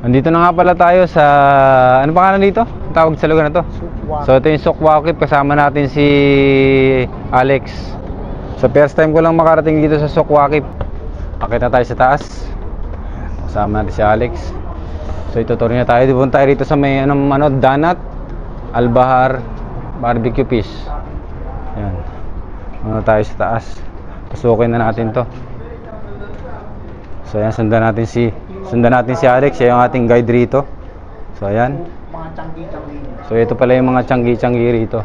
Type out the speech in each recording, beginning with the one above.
Andito na nga pala tayo sa, ano pangalan dito? Tawag sa lugar na to? So ito yung Sukwakip, kasama natin si Alex. So first time ko lang makarating dito sa Sukwakip. Akit na tayo sa taas. Kasama natin si Alex. So ituturo niya tayo. Dibon tayo rito sa may Danat Albahar Barbecue Fish. Ayan. Muna tayo sa taas. Pasukin na natin to. So ayan, sundan natin si Alex. Siya yung ating guide rito. So ayan. So ito pala yung mga tiyanggi-tiyanggi rito.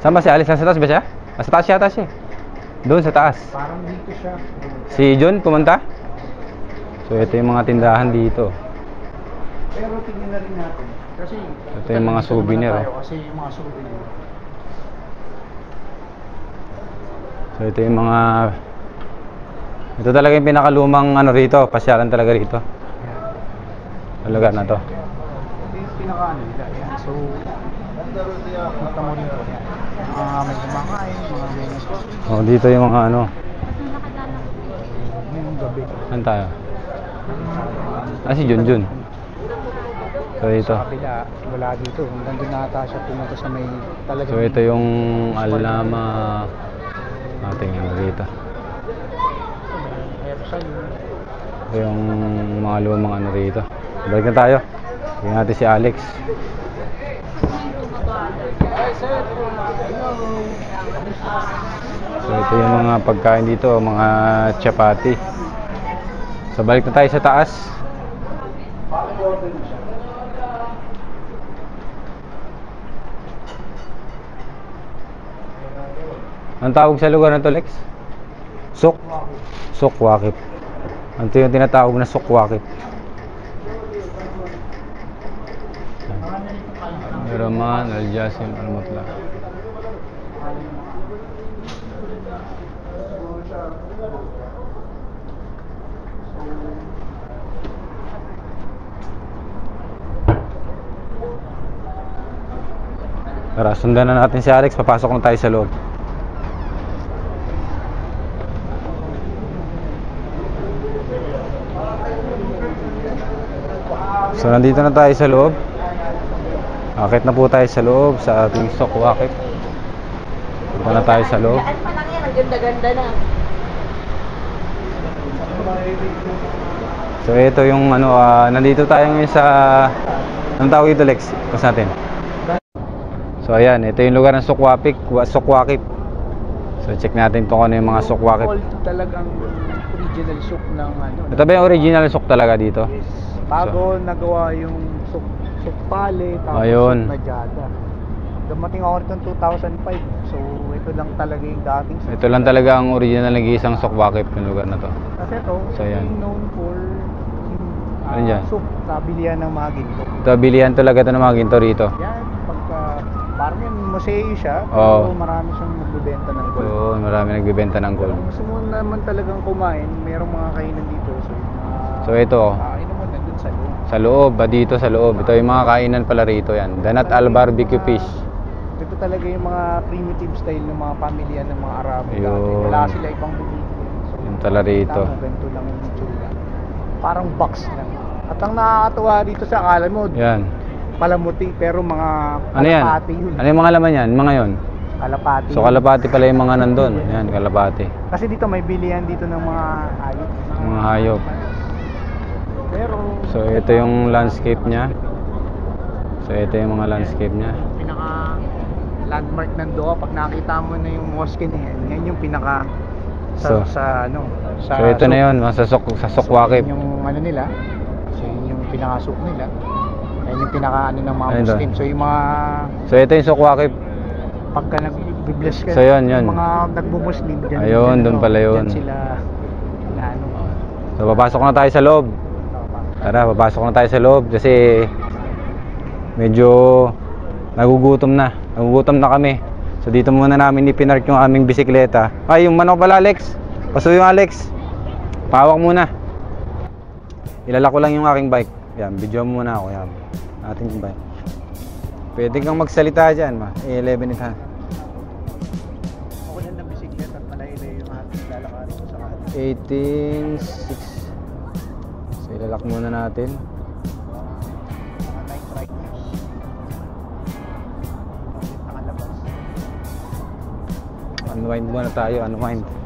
Saan ba si Alex? Nasa taas ba siya? Nasa taas yata siya. Doon sa taas. Parang dito siya. Si John pumunta? So ito yung mga tindahan dito. Pero tingnan na rin natin. Kasi ito yung mga souvenir. Kasi yung mga souvenir. So ito yung mga, ito talaga yung pinakalumang rito, pasyalan talaga rito. Sa lugar na to. Ito yung pinaka nila. So mata mo rito. May kumakain, mga ganyan. Oh, dito yung mga Ngayong gabi. Saan tayo? Si Junjun. So dito. Sa kabila, wala dito. Hanggang doon nata siya pumunta sa may talaga. So ito yung alama ating rito. Ito yung mga lumang rito. Balik na tayo. Tingnan natin si Alex. So ito yung mga pagkain dito, mga chapati. So balik na tayo sa taas. Ang tawag sa lugar na to, Lex? Sukwakip. Ito yung tinatawag na Sukwakip. Raman, Al-Jasim, Al-Mutla. Tara, sundan na natin si Alex. Papasok na tayo sa loob. So nandito na tayo sa loob. Akit na po tayo sa loob sa ating Sukwakip. Punta na tayo sa loob. Ang ganda-ganda na. So ito yung nandito tayo ngayon sa, anong tawag ito, Lex? Pas natin. So ayan, ito yung lugar ng Sukwakip. So check natin kung ano yung mga Sukwakip. Talagang original soup ng Ito ba yung original soup talaga dito? Yes. Bago nagawa yung sukpale, tapos ayun. Najada. Dumating ako rito 2005. So ito lang talaga yung dating soup. Ito lang talaga ang original na isang Sukwakip yung lugar na to. Kasi ito, So, ayan. known for Ano yan? soup na bilihan ng mga ginto. Ito, bilihan talaga ito ng mga ginto rito. Yan, pagka parang yung museo siya, Oo. pero marami siyang nagbebenta ng gold. So marami nagbibenta ng gold. Kung gusto mo naman talagang kumain, merong mga kainan dito. So ito, kainan mo na dun sa loob. sa loob, dito sa loob. Ito yung mga kainan pala rito yan. Danat Al Barbecue Fish. Ito talaga yung mga primitive style ng mga pamilya ng mga Arabo. Ayun. Dati. Wala sila ibang bibig. So, Yung tala rito. tama, ganito lang yung itsura. Parang box lang. At ang nakakatuwa dito sa akala mo, Yan. palamuti, pero mga Ano yan? kalapati yun. Ano yung mga laman yan? Mga yon. Kalapati. So kalapati pala yung mga nandun. Yan, kalapati. Kasi dito may bilihan dito ng mga hayop. Mga hayop. Pero So ito yung landscape niya. So ito yung mga landscape niya. pinaka landmark ng Doha, pag nakita mo na yung mosque na yan yung pinaka So ito na yun, sa Sukwakip. yung ano nila, so yun yung pinaka-soup nila. Yan yung pinaka ng mga Ayun Muslim. So yung mga So ito yung Sukwakip. pagka nag-bless ka, So, yun. yung mga nagbo-Muslim dyan. Ayun, doon pala yun. Dyan sila na ano. So papasok na tayo sa loob. Tara, papasok na tayo sa loob kasi medyo nagugutom na kami. So dito muna namin ipinark yung aming bisikleta. Ay, yung manok pala, Alex. Paso yung Alex. Pawak muna. Ilala ko lang yung aking bike. Yan, video muna ako. Yan, ating bike. Pwede kang magsalita dyan, ma. 11 ita. Ako lang ng bisikleta at malay-ilay yung ating lalakarin ko sa kanila. 18.6. So ilalak muna natin. right. Nakalabas. Unwind muna tayo, unwind.